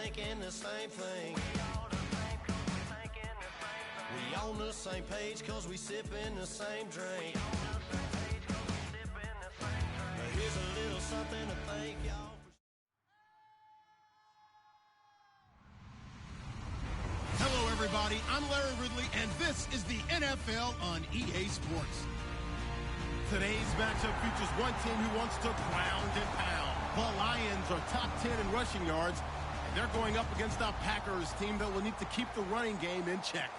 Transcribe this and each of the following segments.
thinking the same thing. We on the same page cause we sippin' the same drink. Here's a little something to thank y'all. Hello everybody, I'm Larry Ridley and this is the NFL on EA Sports. Today's matchup features one team who wants to ground and pound. The Lions are top 10 in rushing yards, and they're going up against a Packers team that will need to keep the running game in check.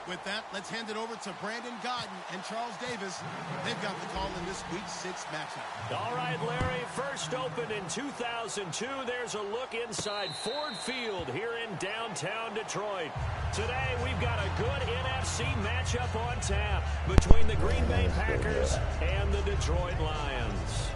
With that, let's hand it over to Brandon Godden and Charles Davis. They've got the call in this Week 6 matchup. All right, Larry, first opened in 2002. There's a look inside Ford Field here in downtown Detroit. Today, we've got a good NFC matchup on tap between the Green Bay Packers and the Detroit Lions.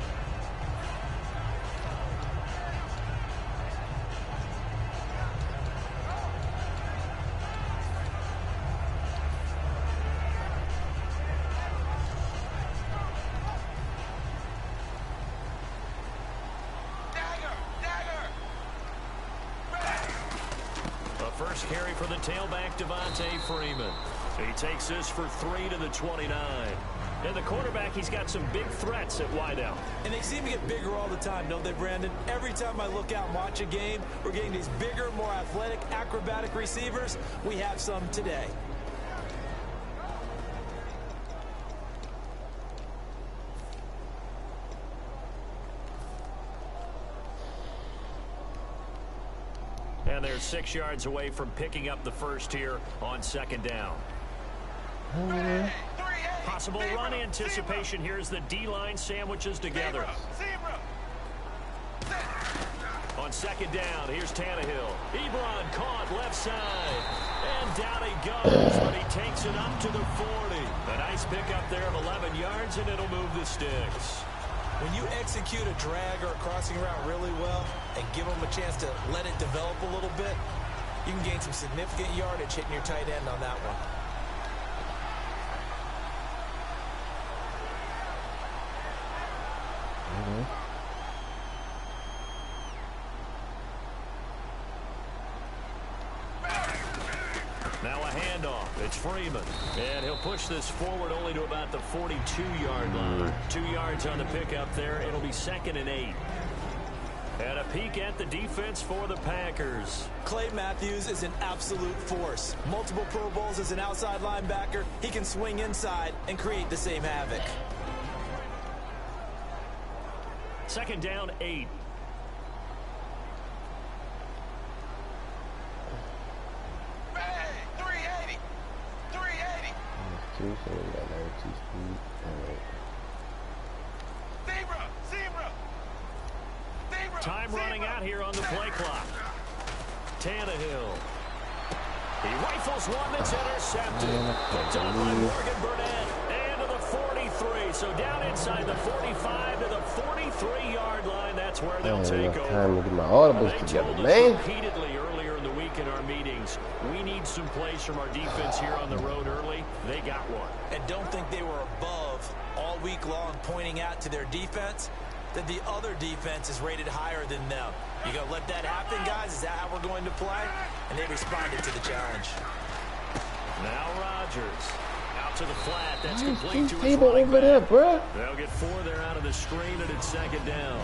First carry for the tailback, Devontae Freeman. He takes this for 3 to the 29. And the quarterback, he's got some big threats at wideout. And they seem to get bigger all the time, don't they, Brandon? Every time I look out and watch a game, we're getting these bigger, more athletic, acrobatic receivers. We have some today. And they're 6 yards away from picking up the first here on second down. Possible run anticipation. Here's the D-line sandwiches together. On second down, here's Tannehill. Ebron caught left side. And down he goes, but he takes it up to the 40. A nice pickup there of 11 yards, and it'll move the sticks. When you execute a drag or a crossing route really well and give them a chance to let it develop a little bit, you can gain some significant yardage hitting your tight end on that one. Now a handoff. It's Freeman. And he'll push this forward only to about the 42-yard line. 2 yards on the pickup there. It'll be 2nd and 8. And a peek at the defense for the Packers. Clay Matthews is an absolute force. Multiple Pro Bowls as an outside linebacker. He can swing inside and create the same havoc. Second down, 8. Time running out here on the play clock. Tannehill. He rifles one that's intercepted. Picked up by Morgan Burnett. And to the 43. So down inside the 45 to the 43-yard line. That's where they'll take over. Time to get my audibles together, man. Repeatedly earlier in the week in our meetings, we need some plays from our defense here on the road early. They got one. And don't think they were above all week long pointing out to their defense that the other defense is rated higher than them. You gonna let that happen, guys? Is that how we're going to play? And they responded to the challenge. Now Rodgers out to the flat. That's complete to his table right over there, back. bro. They'll get 4 there out of the screen, and it's second down.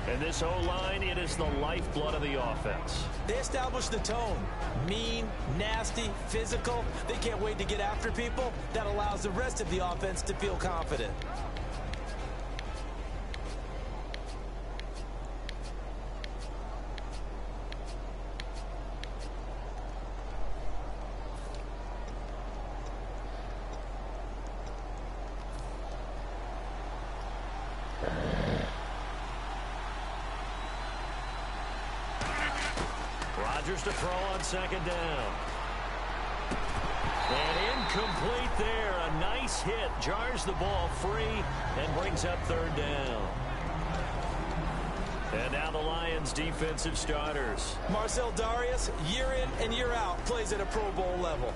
And this O-line, it is the lifeblood of the offense. They established the tone. Mean, nasty, physical. They can't wait to get after people. That allows the rest of the offense to feel confident. Rodgers to throw on second down. And incomplete there. A nice hit. Jars the ball free and brings up third down. And now the Lions defensive starters. Marcel Darius, year in and year out, plays at a Pro Bowl level.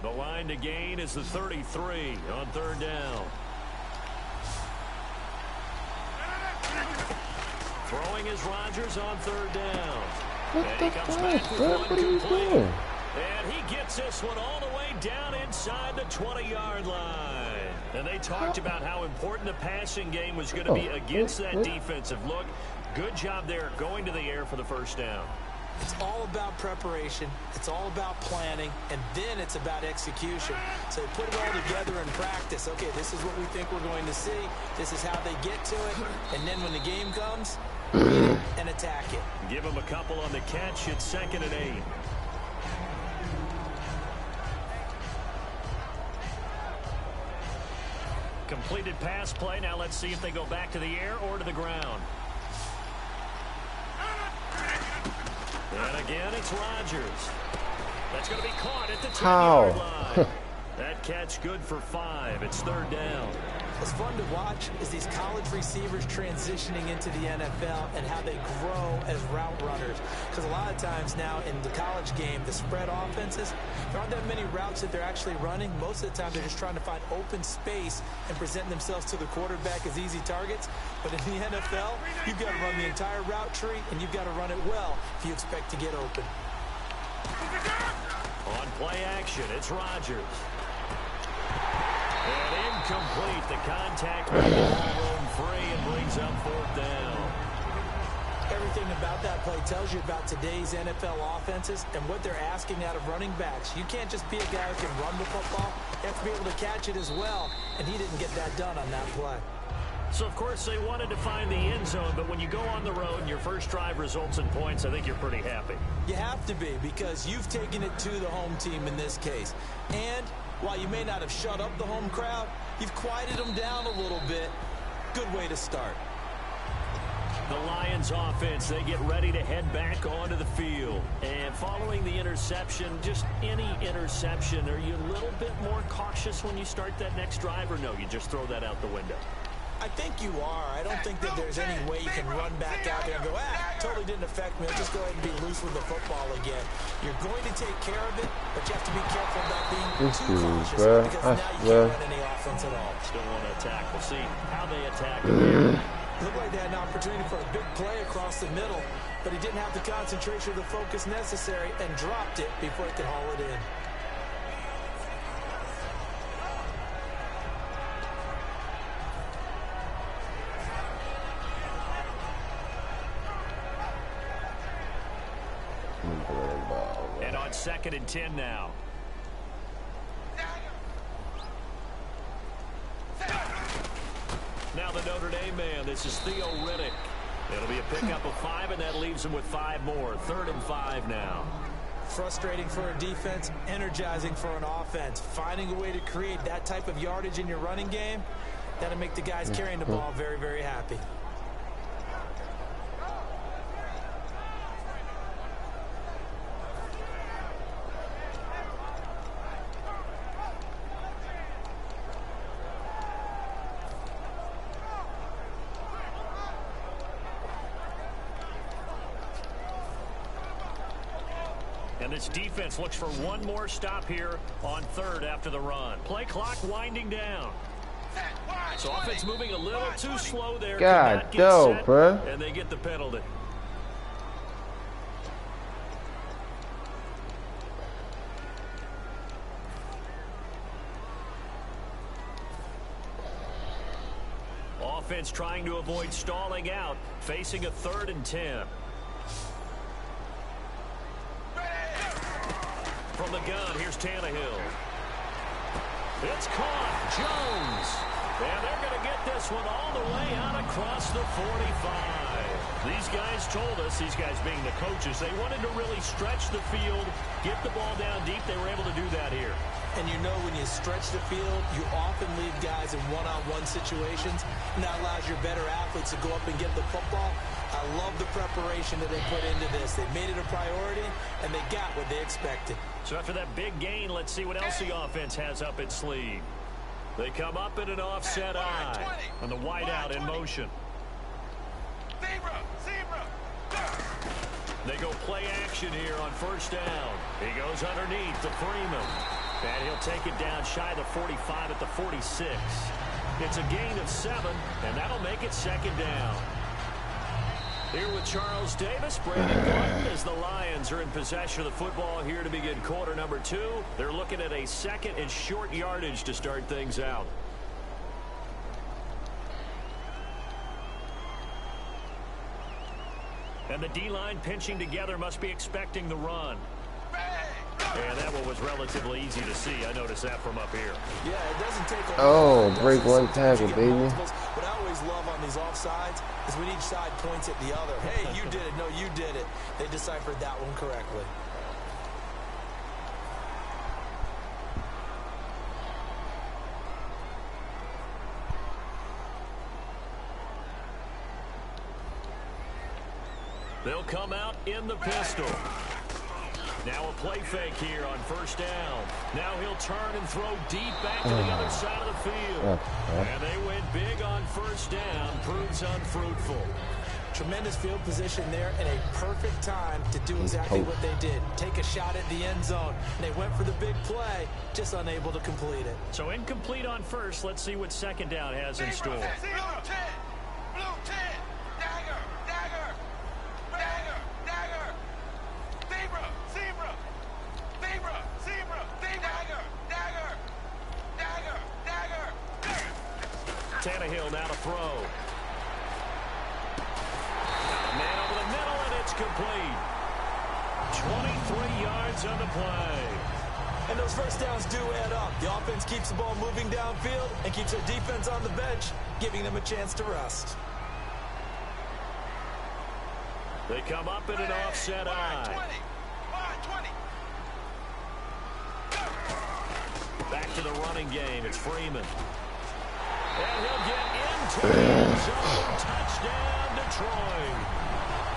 The line to gain is the 33 on third down. Throwing is Rodgers on third down. What the fuck, bro? What are you doing? And he gets this one all the way down inside the 20-yard line. And they talked about how important the passing game was going to be against that defensive look. Good job there going to the air for the first down. It's all about preparation. It's all about planning. And then it's about execution. So put it all together in practice. Okay, this is what we think we're going to see. This is how they get to it. And then when the game comes, read it and attack it. Give them a couple on the catch. It's 2nd and 8. Completed pass play. Now let's see if they go back to the air or to the ground. And again, it's Rodgers. That's going to be caught at the 10-yard line. That catch good for 5. It's 3rd down. What's fun to watch is these college receivers transitioning into the NFL and how they grow as route runners. Because a lot of times now in the college game, the spread offenses, there aren't that many routes that they're actually running. Most of the time, they're just trying to find open space and present themselves to the quarterback as easy targets. But in the NFL, you've got to run the entire route tree, and you've got to run it well if you expect to get open. On play action, it's Rodgers. And incomplete. The contact made the ball roam free and brings up 4th down. Everything about that play tells you about today's NFL offenses and what they're asking out of running backs. You can't just be a guy who can run the football. You have to be able to catch it as well, and he didn't get that done on that play. So, of course, they wanted to find the end zone, but when you go on the road and your first drive results in points, I think you're pretty happy. You have to be, because you've taken it to the home team in this case. And while you may not have shut up the home crowd, you've quieted them down a little bit. Good way to start. The Lions offense, they get ready to head back onto the field. And following the interception, just any interception, are you a little bit more cautious when you start that next drive, or no, you just throw that out the window? I think you are. I don't think that there's any way you can run back out there and go, totally didn't affect me. I'll just go ahead and be loose with the football again. You're going to take care of it, but you have to be careful about being too cautious, because now you can't run any offense at all. Still want to attack. We'll see how they attack. Looked like they had an opportunity for a big play across the middle, but he didn't have the concentration or the focus necessary and dropped it before he could haul it in. And on 2nd and 10 now. Now the Notre Dame man, this is Theo Riddick. It'll be a pickup of 5, and that leaves him with 5 more. 3rd and 5 now. Frustrating for a defense, energizing for an offense. Finding a way to create that type of yardage in your running game, that'll make the guys carrying the ball very, very happy. And this defense looks for one more stop here on 3rd after the run. Play clock winding down. So offense moving a little too slow there. God, no, bro. And they get the penalty. Offense trying to avoid stalling out, facing a 3rd and 10. From the gun, here's Tannehill. It's caught. Jones. And they're going to get this one all the way out across the 45. These guys told us, these guys being the coaches, they wanted to really stretch the field, get the ball down deep. They were able to do that here. And you know, when you stretch the field, you often leave guys in one-on-one situations, and that allows your better athletes to go up and get the football. I love the preparation that they put into this. They made it a priority, and they got what they expected. So after that big gain, let's see what else the offense has up its sleeve. They come up in an offset eye, and the wideout in motion. They go play action here on 1st down. He goes underneath to Freeman. And he'll take it down shy of the 45 at the 46. It's a gain of 7, and that'll make it second down. Here with Charles Davis, Brandon Gordon, as the Lions are in possession of the football here to begin quarter number 2. They're looking at a second and short yardage to start things out. And the D-line pinching together must be expecting the run. And that one was relatively easy to see. I noticed that from up here. Yeah, it doesn't take a Oh, break one tackle, baby. What I always love on these offsides is when each side points at the other. Hey, you did it. No, you did it. They deciphered that one correctly. They'll come out in the pistol. Now a play fake here on first down. Now he'll turn and throw deep back to the other side of the field. And they went big on first down. Proves unfruitful. Tremendous field position there and a perfect time to do exactly what they did. Take a shot at the end zone. And they went for the big play, just unable to complete it. So incomplete on first. Let's see what second down has in store. Blue 10. Blue 10. Dagger. Dagger. Dagger. Dagger. Zebra. Zebra. Zebra. Zebra. Dagger. Dagger. Dagger. Dagger. Tannehill now to throw. Man over the middle, and it's complete. 23 yards on the play. And those first downs do add up. The offense keeps the ball moving downfield and keeps their defense on the bench, giving them a chance to rest. They come up in an offset eye. Back to the running game. It's Freeman. And he'll get into the end zone. Touchdown, Detroit.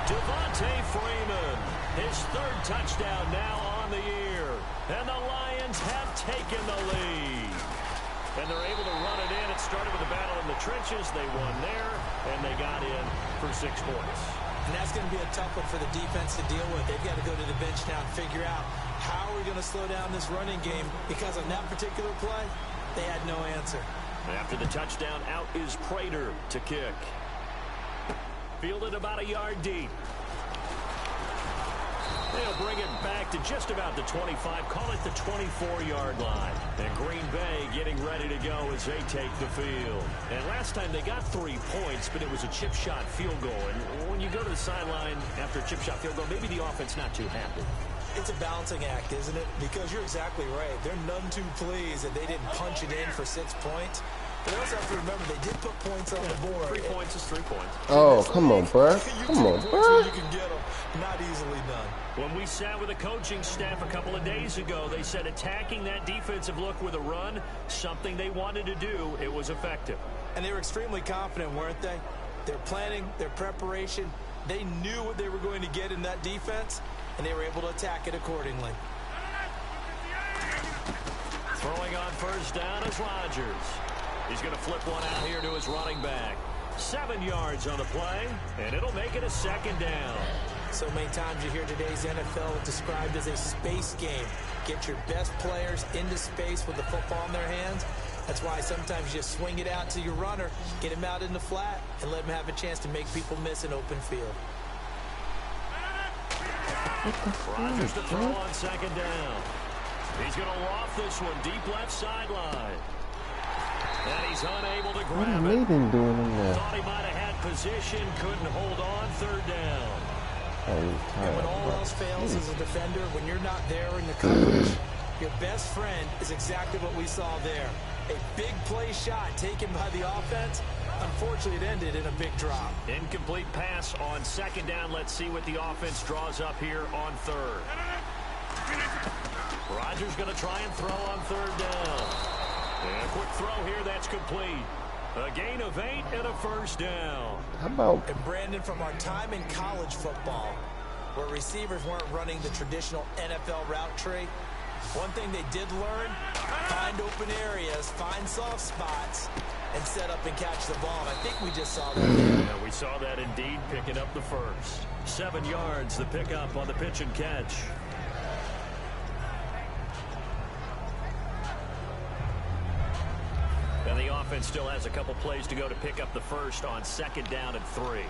Devontae Freeman, his third touchdown now on the year. And the Lions have taken the lead. And they're able to run it in. It started with a battle in the trenches. They won there, and they got in for 6 points. And that's going to be a tough one for the defense to deal with. They've got to go to the bench now and figure out how are we going to slow down this running game, because on that particular play, they had no answer. After the touchdown, out is Prater to kick. Fielded about a yard deep. They'll bring it back to just about the 25, call it the 24-yard line. And Green Bay getting ready to go as they take the field. And last time they got 3 points, but it was a chip shot field goal. And when you go to the sideline after a chip shot field goal, maybe the offense not too happy. It's a balancing act, isn't it? Because you're exactly right. They're none too pleased that they didn't punch it in for 6 points. But they also have to remember they did put points on the board. 3 points is 3 points. Oh, come on, bro. Come on, bro. You can get them. Not easily done. When we sat with the coaching staff a couple of days ago, they said attacking that defensive look with a run, something they wanted to do, it was effective. And they were extremely confident, weren't they? Their planning, their preparation, they knew what they were going to get in that defense, and they were able to attack it accordingly. Throwing on first down is Rodgers. He's going to flip one out here to his running back. 7 yards on the play, and it'll make it a second down. So many times you hear today's NFL described as a space game. Get your best players into space with the football in their hands. That's why sometimes you swing it out to your runner, get him out in the flat, and let him have a chance to make people miss an open field. Rodgers to throw on second down. He's going to loft this one deep left sideline. And he's unable to grab it. What are they doing in there? Thought he might have had position, couldn't hold on, third down. And when all else fails as a defender, when you're not there in the coverage, your best friend is exactly what we saw there. A big play shot taken by the offense. Unfortunately, it ended in a big drop. Incomplete pass on second down. Let's see what the offense draws up here on third. Rodgers going to try and throw on third down. And a quick throw here, that's complete. A gain of 8 and a first down. How about... And Brandon, from our time in college football, where receivers weren't running the traditional NFL route tree, one thing they did learn, find open areas, find soft spots, and set up and catch the ball. And I think we just saw that. Yeah, we saw that indeed, picking up the first. 7 yards, the pickup on the pitch and catch. offense still has a couple plays to go to pick up the first on 2nd down and 3.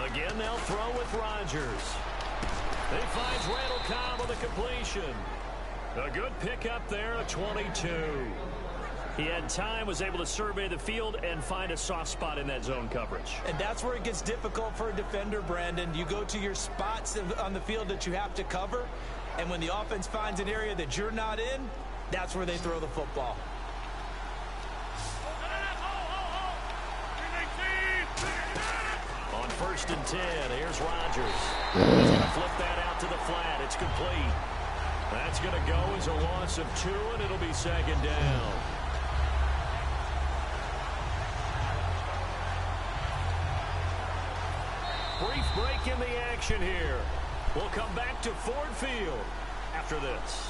Again, they'll throw with Rodgers. He finds Randall Cobb on the completion. A good pickup there, a 22. He had time, was able to survey the field and find a soft spot in that zone coverage. And that's where it gets difficult for a defender, Brandon. You go to your spots on the field that you have to cover, and when the offense finds an area that you're not in, that's where they throw the football. On 1st and 10, here's Rodgers. He's going to flip that out to the flat. It's complete. That's going to go as a loss of 2, and it'll be 2nd down. Brief break in the action here. We'll come back to Ford Field after this.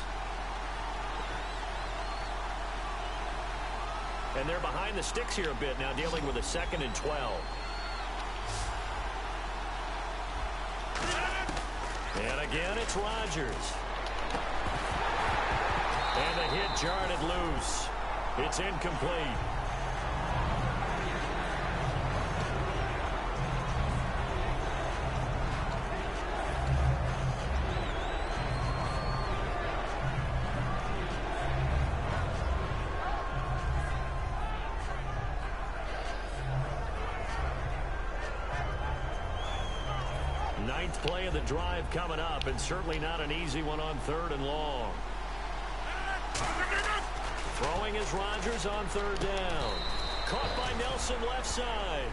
And they're behind the sticks here a bit now, dealing with a 2nd and 12. And again, it's Rodgers. And the hit jarred it loose. It's incomplete. Ninth play of the drive coming up, and certainly not an easy one on 3rd and long. Throwing is Rodgers on 3rd down. Caught by Nelson left side.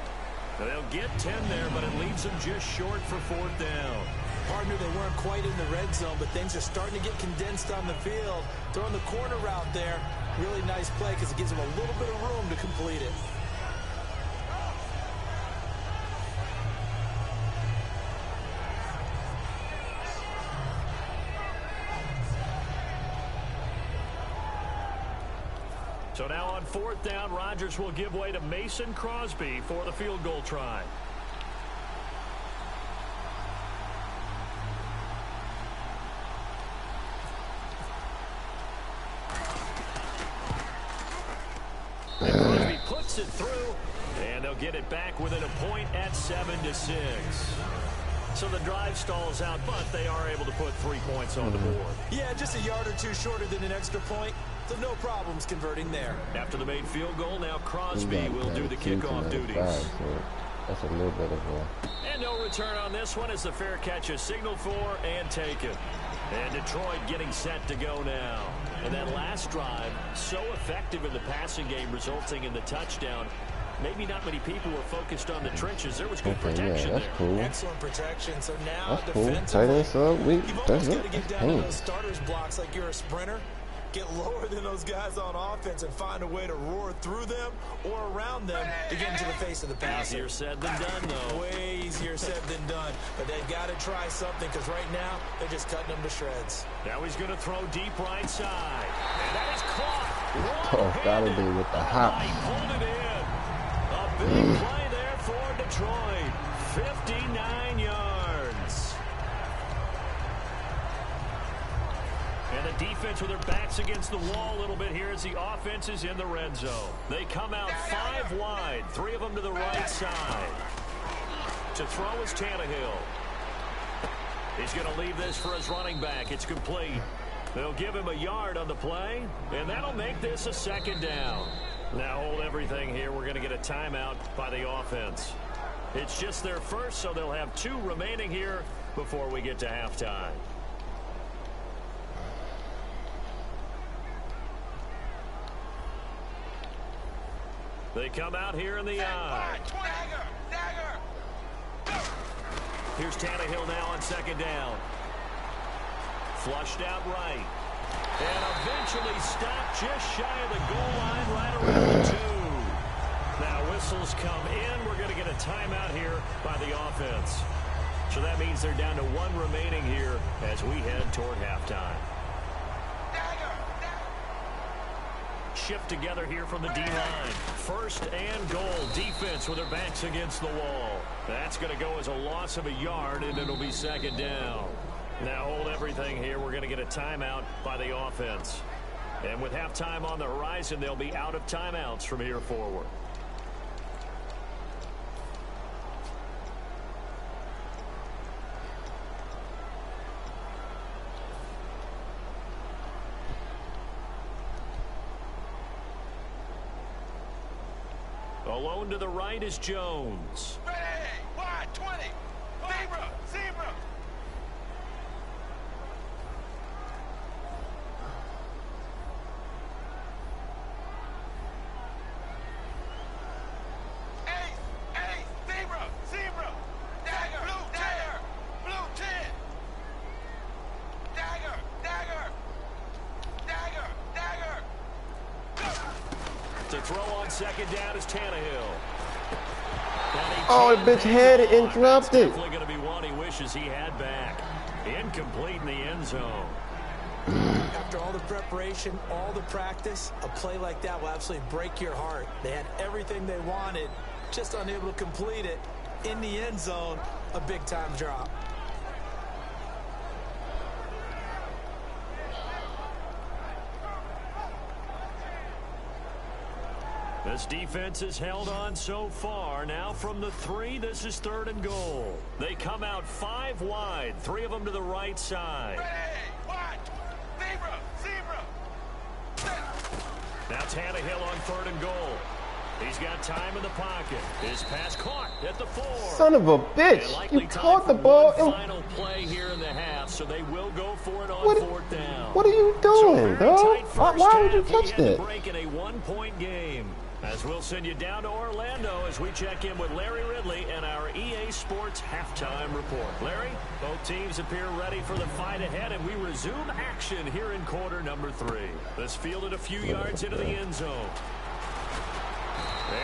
They'll get 10 there, but it leaves them just short for 4th down. Partner, they weren't quite in the red zone, but things are starting to get condensed on the field. Throwing the corner route there, really nice play because it gives them a little bit of room to complete it. So now on 4th down, Rodgers will give way to Mason Crosby for the field goal try. And Crosby puts it through, and they'll get it back within a point at 7-6. So the drive stalls out, but they are able to put 3 points on the board. Yeah, just a yard or two shorter than an extra point. So no problems converting there. After the made field goal, now Crosby will do the kickoff duties. That's a little bit of a... And no return on this one as the fair catch is signaled for and taken. And Detroit getting set to go now. And that last drive, so effective in the passing game, resulting in the touchdown. Maybe not many people were focused on the trenches. There was good protection that's there. cool. Excellent protection. So now That's cool. defensively, Tight end sub. you've That's almost got it. to get That's down to clean. those starters blocks like you're a sprinter. Get lower than those guys on offense and find a way to roar through them or around them to get into the face of the passer. Easier said than done, though. Way easier said than done. But they've got to try something because right now they're just cutting them to shreds. Now he's going to throw deep right side. And that is caught. Oh, gotta be with the hop. He pulled it in. A big play there for Detroit. 59 yards. And the defense with their backs against the wall a little bit here as the offense is in the red zone. They come out 5 wide, 3 of them to the right side. To throw is Tannehill. He's going to leave this for his running back. It's complete. They'll give him a yard on the play, and that'll make this a 2nd down. Now hold everything here. We're going to get a timeout by the offense. It's just their first, so they'll have 2 remaining here before we get to halftime. They come out here in the eye. Here's Tannehill now on 2nd down. Flushed out right. And eventually stopped just shy of the goal line right around the 2. Now whistles come in. We're going to get a timeout here by the offense. So that means they're down to 1 remaining here as we head toward halftime. Shift together here from the D-line. 1st and goal. Defense with their backs against the wall. That's going to go as a loss of a yard, and it'll be 2nd down. Now hold everything here. We're going to get a timeout by the offense. And with halftime on the horizon, they'll be out of timeouts from here forward. Alone to the right is Jones. Ready, wide, 20. Zebra, zebra. Ace, zebra, zebra. Dagger, blue 10. Blue 10. Dagger, dagger. Dagger, dagger. To throw on second down is Tannehill. Oh, the bitch had it and dropped it. Definitely going to be one he wishes he had back. Incomplete in the end zone. After all the preparation, all the practice, a play like that will absolutely break your heart. They had everything they wanted, just unable to complete it. In the end zone, a big-time drop. This defense has held on so far. Now from the 3, this is 3rd and goal. They come out 5 wide, 3 of them to the right side. Ready, wide. Zebra, zebra. Now Tannehill on 3rd and goal. He's got time in the pocket. His pass caught at the 4. Son of a bitch. You caught the ball. Final play here in the half, so they will go for it on 4th down. What are you doing, dog? Why would you touch that? Break in a 1-point game. As we'll send you down to Orlando as we check in with Larry Ridley and our EA Sports halftime report. Larry, both teams appear ready for the fight ahead, and we resume action here in quarter number 3. This fielded a few yards into the end zone.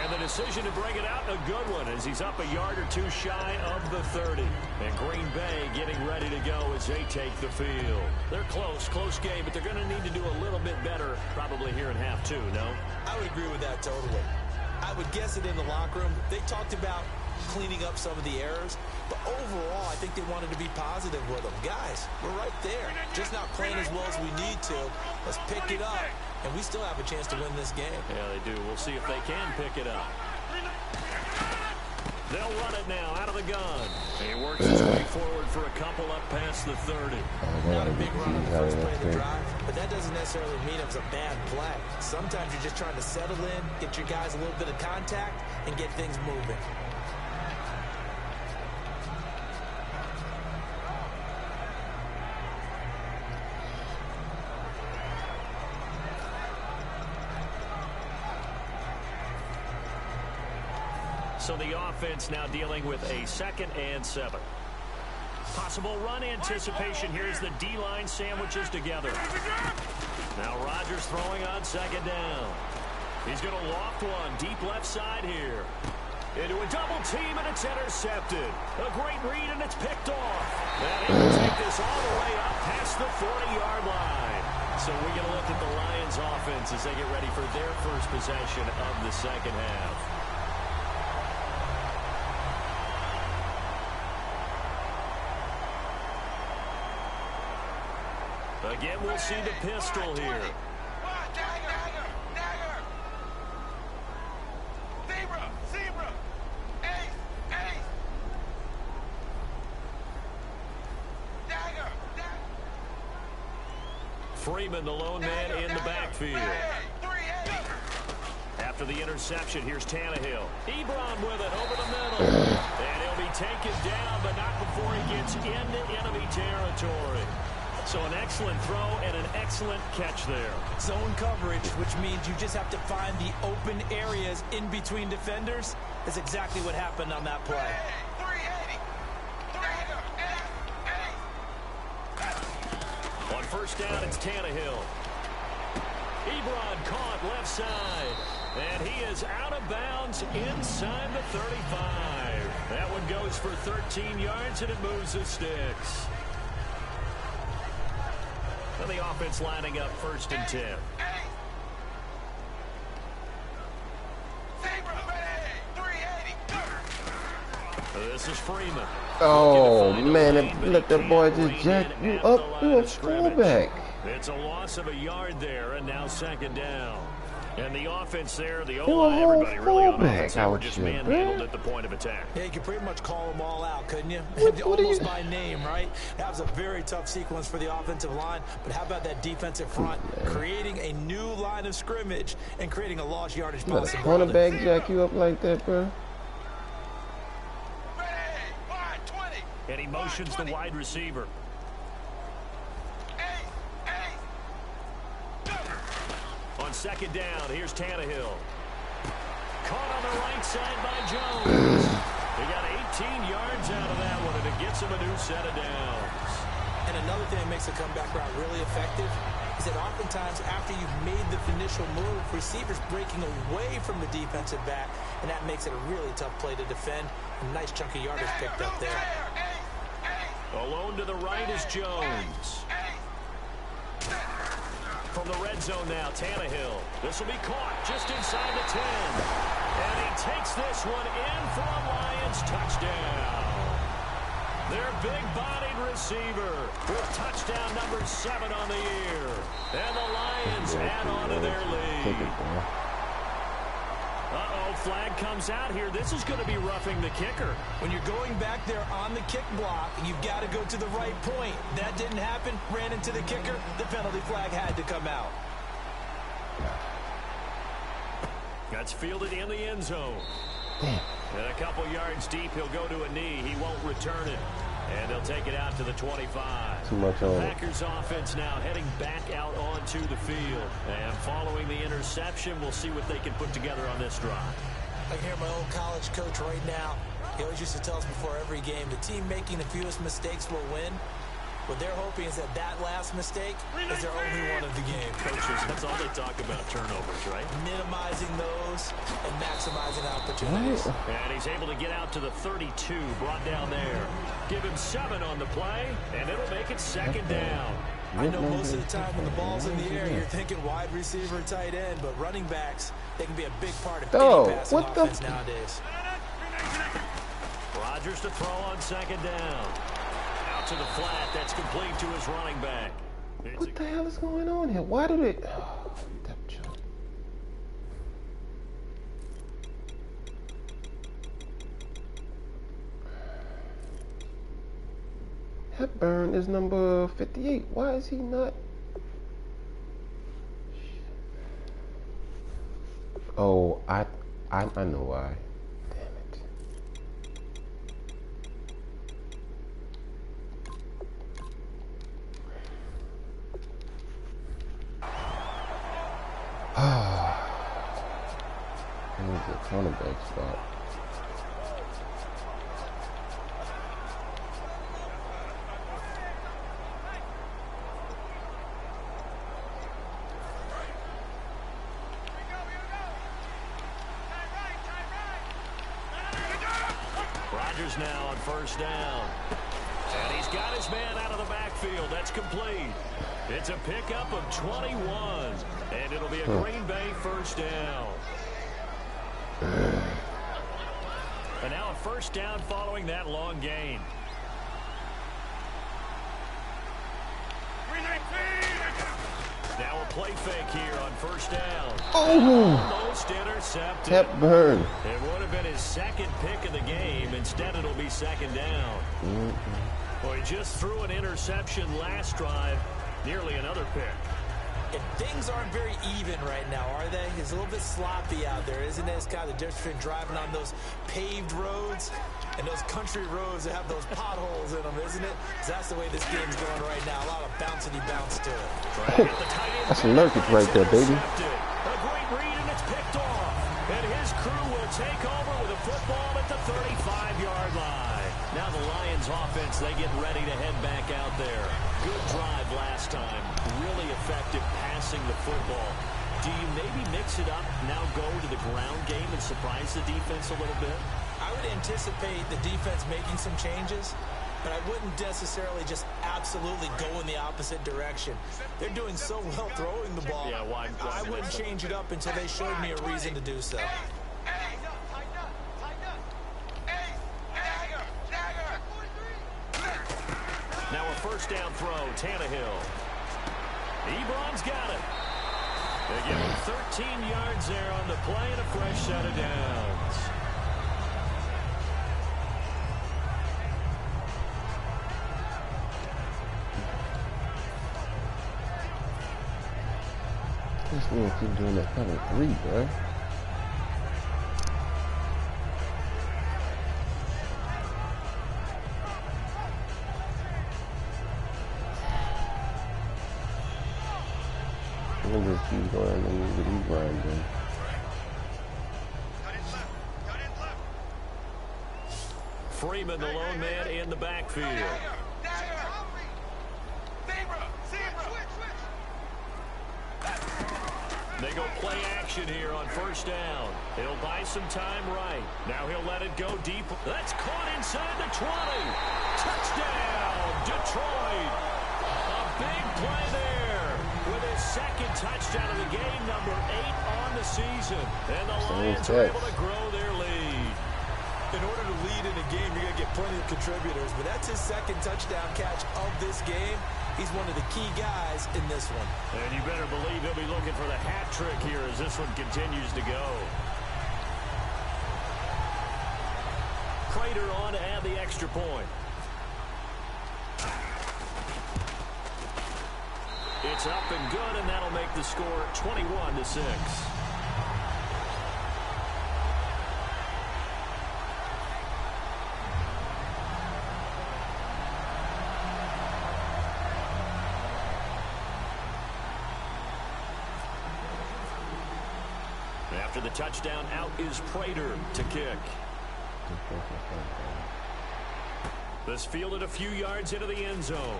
And the decision to bring it out, a good one, as he's up a yard or 2 shy of the 30. And Green Bay getting ready to go as they take the field. They're close game, but they're going to need to do a little bit better probably here in half 2, no? I would agree with that totally. I would guess it in the locker room. They talked about cleaning up some of the errors, but overall, I think they wanted to be positive with them. Guys, we're right there. Just not playing as well as we need to. Let's pick it up, and we still have a chance to win this game. Yeah, they do. We'll see if they can pick it up. They'll run it now out of the gun. He works his way forward for a couple up past the 30. Not a big run on the first play of the drive, but that doesn't necessarily mean it was a bad play. Sometimes you're just trying to settle in, get your guys a little bit of contact, and get things moving. So the offense now dealing with a 2nd and 7. Possible run anticipation. Here's the D-line sandwiches together. Now Rodgers throwing on 2nd down. He's going to loft one deep left side here. Into a double team, and it's intercepted. A great read, and it's picked off. That will take this all the way up past the 40-yard line. So we're going to look at the Lions offense as they get ready for their first possession of the second half. Again, we'll see the pistol here. Dagger, dagger. Zebra, zebra. Ace. Dagger, dagger. Freeman, the lone man in the backfield. After the interception, here's Tannehill. Ebron with it over the middle. And he'll be taken down, but not before he gets into enemy territory. So an excellent throw and an excellent catch there. Zone coverage, which means you just have to find the open areas in between defenders. That's exactly what happened on that play. 380. On first down, it's Tannehill. Ebron caught left side. And he is out of bounds inside the 35. That one goes for 13 yards, and it moves the sticks. And the offense lining up 1st and 10. This is Freeman. Oh, man, let that boy just jack you up. You a fullback. It's a loss of a yard there, and now second down. And the offense there, the You a O-line, whole everybody really on offense. fullback They were out just here, manhandled bruh. at the point of attack. Yeah, you could pretty much call them all out, couldn't you? What Almost you- by name, right? That was a very tough sequence for the offensive line. But how about that defensive front creating a new line of scrimmage and creating a lost yardage Let a possibility? cornerback jack you up like that, bro. Ready, wide, 20. And he motions the wide receiver. On second down, here's Tannehill. Caught on the right side by Jones. They got 18 yards out of that one, and it gets him a new set of downs. And another thing that makes a comeback route really effective is that oftentimes after you've made the initial move, receivers breaking away from the defensive back, and that makes it a really tough play to defend. A nice chunk of yardage picked up there. Alone to the right is Jones. From the red zone now, Tannehill. This will be caught just inside the 10. And he takes this one in for a Lions touchdown. Their big-bodied receiver with touchdown number 7 on the year. And the Lions add on to their lead. Uh-oh, flag comes out here. This is going to be roughing the kicker. When you're going back there on the kick block, you've got to go to the right point. That didn't happen. Ran into the kicker. The penalty flag had to come out. That's fielded in the end zone. And a couple yards deep, he'll go to a knee. He won't return it. And they'll take it out to the 25. Too much The on it. Packers offense now heading back out onto the field. And following the interception, we'll see what they can put together on this drive. I can hear my old college coach right now. He always used to tell us before every game, the team making the fewest mistakes will win. What they're hoping is that that last mistake is their only one of the game. Coaches, that's all they talk about, turnovers, right? Minimizing those and maximizing opportunities. And he's able to get out to the 32, brought down there. Give him 7 on the play, and it'll make it second down. I know most of the time when the ball's in the air, you're thinking wide receiver, tight end, but running backs, they can be a big part of any passing offense nowadays. Rodgers to throw on second down. Out to the flat, that's complete to his running back. What the hell is going on here? Why did it... Oh, depth chart. Hepburn is number 58. Why is he not... Oh, I know why. Damn it. There's a cornerback spot. Rodgers now on first down. And he's got his man out of the backfield. That's complete. It's a pickup of 21. And it'll be a Green Bay first down. And now a first down following that long gain. Now a play fake here on first down. Oh! Almost intercepted. Hepburn. It would have been his second pick of the game. Instead, it'll be second down. Well, he just threw an interception last drive. Nearly another pick. And things aren't very even right now, are they? It's a little bit sloppy out there, isn't it? It's kind of the difference between driving on those paved roads and those country roads that have those potholes in them, isn't it? 'Cause that's the way this game's going right now. A lot of bouncy bounce to it. That's a Nurkic right there, baby. A great read, and it's picked off. And his crew will take over with a football at the 35-yard line. Now the Lions offense, they get ready to head back out there. Good drive last time. Really effective passing the football. Do you maybe mix it up, now go to the ground game and surprise the defense a little bit? I would anticipate the defense making some changes, but I wouldn't necessarily just absolutely go in the opposite direction. They're doing so well throwing the ball. Yeah, why I wouldn't change it up until they showed me a reason to do so. Tannehill. Ebron's got it. They give him 13 yards there on the play and a fresh set of downs. This nigga keep doing that cover 3, bro. Let me just keep going and get these runs in. Freeman, the lone man in the backfield. They go play action here on first down. He'll buy some time right. Now he'll let it go deep. That's caught inside the 20. Touchdown, Detroit. A big play there with his second touchdown of the game, number 8 on the season. And the Lions are able to grow their lead. In order to lead in a game, you're going to get plenty of contributors, but that's his second touchdown catch of this game. He's one of the key guys in this one. And you better believe he'll be looking for the hat trick here as this one continues to go. Prater on to add the extra point. It's up and good, and that'll make the score 21-6. After the touchdown, out is Prater to kick. This fielded a few yards into the end zone.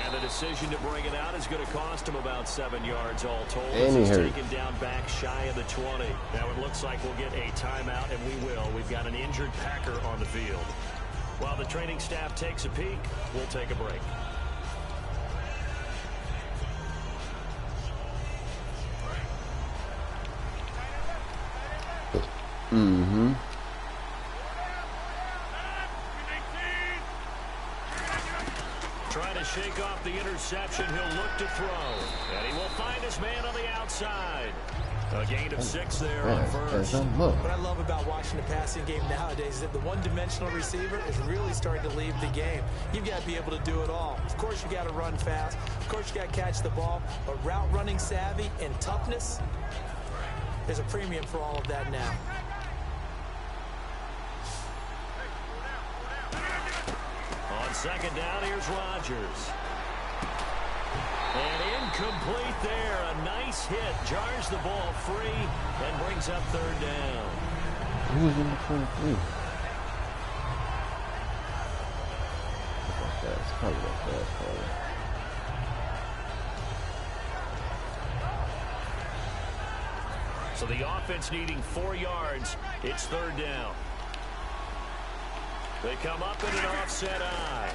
And the decision to bring it out is going to cost him about 7 yards all told. He's taken down back shy of the 20. Now it looks like we'll get a timeout, and we will. We've got an injured Packer on the field. While the training staff takes a peek, we'll take a break. Mm-hmm. Trying to shake off the interception. He'll look to throw. And he will find his man on the outside. A gain of 6 there on first. What I love about watching the passing game nowadays is that the one-dimensional receiver is really starting to leave the game. You've got to be able to do it all. Of course, you got to run fast. Of course, you got to catch the ball. But route running savvy and toughness, there's a premium for all of that now. On second down, here's Rodgers. And incomplete there. A nice hit. Jars the ball free and brings up third down. Who was in the 23? That's probably that fast player. So the offense needing 4 yards. It's third down. They come up in an offset eye.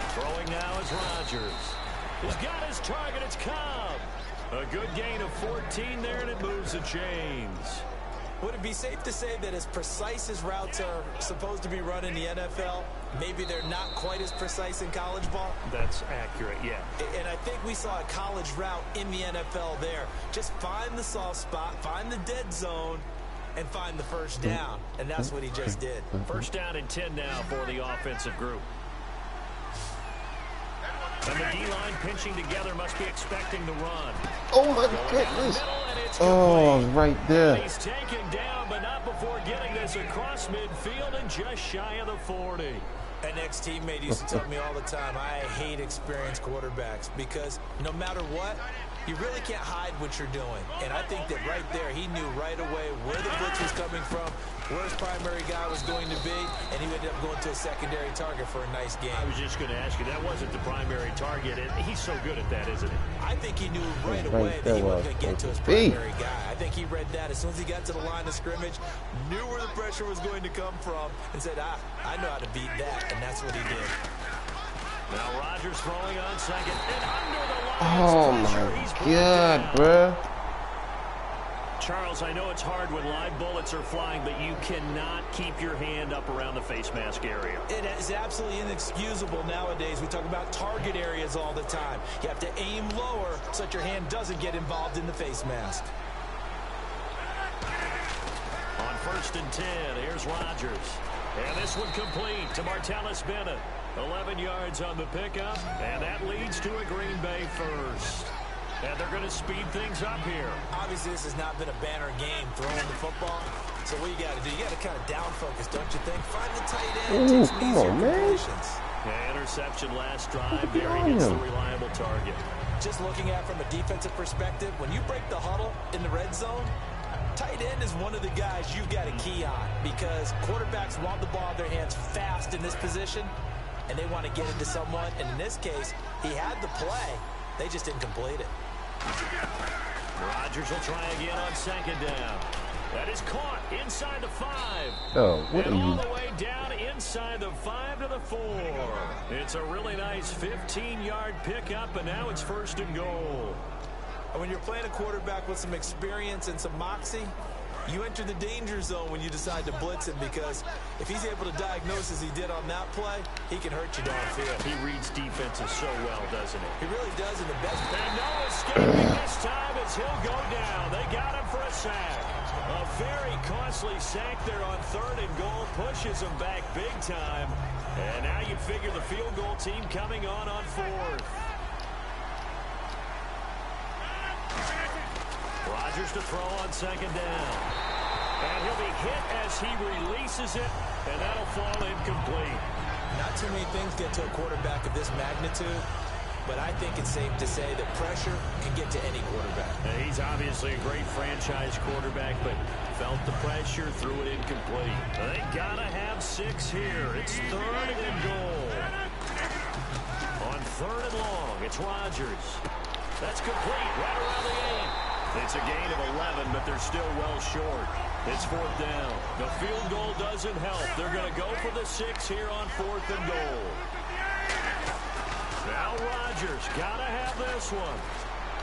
Throwing now is Rodgers. He's got his target. It's Cobb. A good gain of 14 there, and it moves the chains. Would it be safe to say that as precise as routes are supposed to be run in the NFL, maybe they're not quite as precise in college ball? That's accurate, yeah. And I think we saw a college route in the NFL there. Just find the soft spot, find the dead zone, and find the first down. And that's what he just did. First down and 10 now for the offensive group. And the D-line pinching together, must be expecting the run. Oh, my goodness. Oh, right there. He's taken down, but not before getting this across midfield and just shy of the 40. An ex-teammate used to tell me all the time, I hate experienced quarterbacks because no matter what, you really can't hide what you're doing. And I think that right there, he knew right away where the blitz was coming from, where his primary guy was going to be, and he ended up going to a secondary target for a nice game. I was just going to ask you, that wasn't the primary target. And he's so good at that, isn't he? I think he knew right away that he wasn't going to get to his primary guy. I think he read that as soon as he got to the line of scrimmage, knew where the pressure was going to come from, and said, I know how to beat that, and that's what he did. Now Rodgers throwing on second and under the line. Oh my God, bruh. Charles, I know it's hard when live bullets are flying, but you cannot keep your hand up around the face mask area. It is absolutely inexcusable nowadays. We talk about target areas all the time. You have to aim lower so that your hand doesn't get involved in the face mask. On 1st and 10, here's Rodgers. And this one complete to Martellus Bennett. 11 yards on the pickup, and that leads to a Green Bay first. And they're going to speed things up here. Obviously, this has not been a banner game throwing the football. So what you got to do, you got to kind of down focus, don't you think? Find the tight end, take some easier completions. Yeah, interception last drive. There he hits the reliable target. Just looking at it from a defensive perspective, when you break the huddle in the red zone, tight end is one of the guys you've got to key on because quarterbacks want the ball in their hands fast in this position, and they want to get into someone. And in this case, he had the play. They just didn't complete it. Rodgers will try again on 2nd down. That is caught inside the 5. Oh, what and are you? all the way down inside the 5 to the 4. It's a really nice 15-yard pickup, and now it's 1st and goal. And when you're playing a quarterback with some experience and some moxie, you enter the danger zone when you decide to blitz him because if he's able to diagnose as he did on that play, he can hurt you downfield. He reads defenses so well, doesn't he? He really does in the best. And no escaping this time as he'll go down. They got him for a sack. A very costly sack there on 3rd and goal. Pushes him back big time. And now you figure the field goal team coming on 4th. Rodgers to throw on 2nd down. And he'll be hit as he releases it, and that'll fall incomplete. Not too many things get to a quarterback of this magnitude, but I think it's safe to say that pressure can get to any quarterback. And he's obviously a great franchise quarterback, but felt the pressure, threw it incomplete. They gotta have 6 here. It's 3rd and goal. On 3rd and long, it's Rodgers. That's complete, right around the 8. It's a gain of 11, but they're still well short. It's 4th down. The field goal doesn't help. They're going to go for the 6 here on 4th and goal. Now Rodgers got to have this one.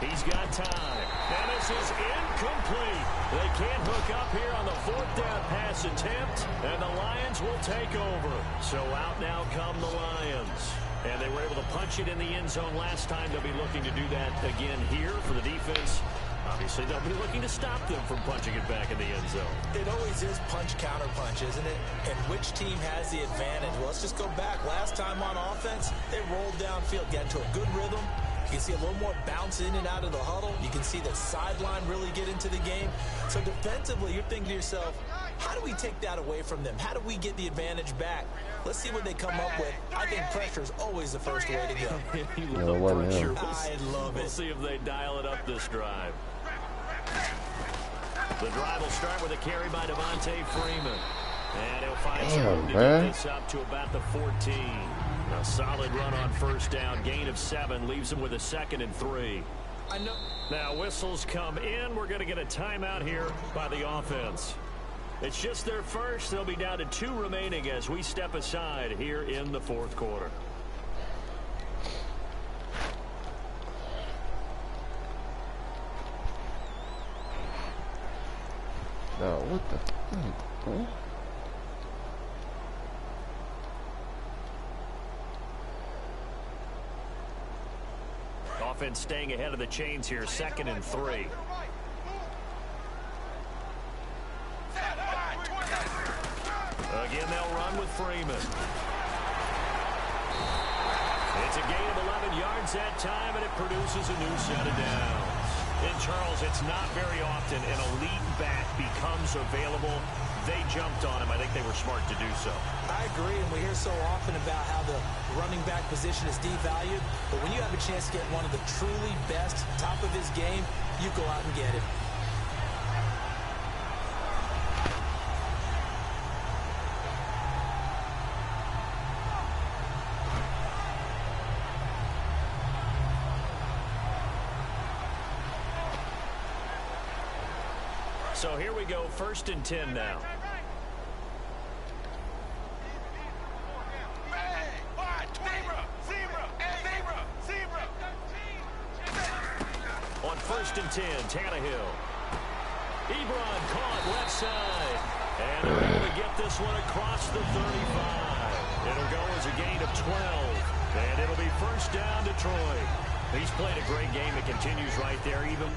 He's got time. And this is incomplete. They can't hook up here on the 4th down pass attempt, and the Lions will take over. So out now come the Lions. And they were able to punch it in the end zone last time. They'll be looking to do that again here for the defense. Obviously, they'll be looking to stop them from punching it back in the end zone. It always is punch-counter-punch, isn't it? And which team has the advantage? Well, let's just go back. Last time on offense, they rolled downfield, got into a good rhythm. You can see a little more bounce in and out of the huddle. You can see the sideline really get into the game. So defensively, you're thinking to yourself, how do we take that away from them? How do we get the advantage back? Let's see what they come up with. I think pressure is always the first way to go. I love it. We'll see if they dial it up this drive. The drive will start with a carry by Devontae Freeman. And he'll find some room to get this up to about the 14. A solid run on 1st down. Gain of 7 leaves him with a 2nd and 3. Now whistles come in. We're going to get a timeout here by the offense. It's just their first. They'll be down to 2 remaining as we step aside here in the 4th quarter. No, what the fuck, bro? Offense staying ahead of the chains here, 2nd and 3. Again, they'll run with Freeman. It's a gain of 11 yards that time, and it produces a new set of downs. And, Charles, it's not very often an elite back becomes available. They jumped on him. I think they were smart to do so. I agree, and we hear so often about how the running back position is devalued. But when you have a chance to get one of the truly best, top of his game, you go out and get it. So here we go, 1st and 10 now. On 1st and 10, Tannehill. Ebron caught left side. And they're able to get this one across the 35. It'll go as a gain of 12. And it'll be first down Detroit. He's played a great game. It continues right there even.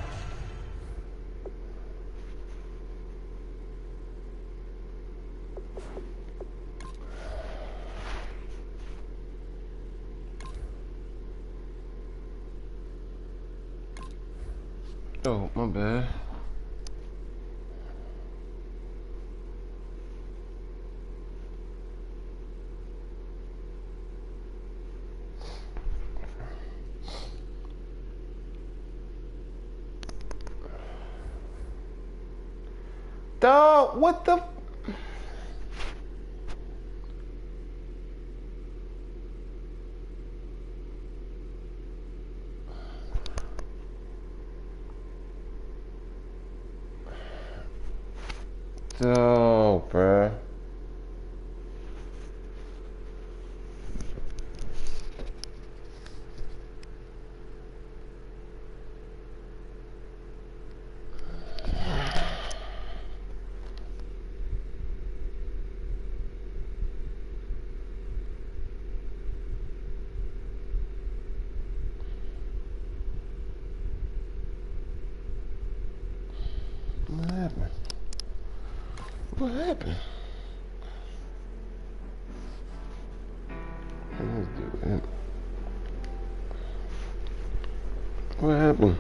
Oh, my bad. Dog, what the? Oh, bruh. What happened? What happened? Let's do it. What happened?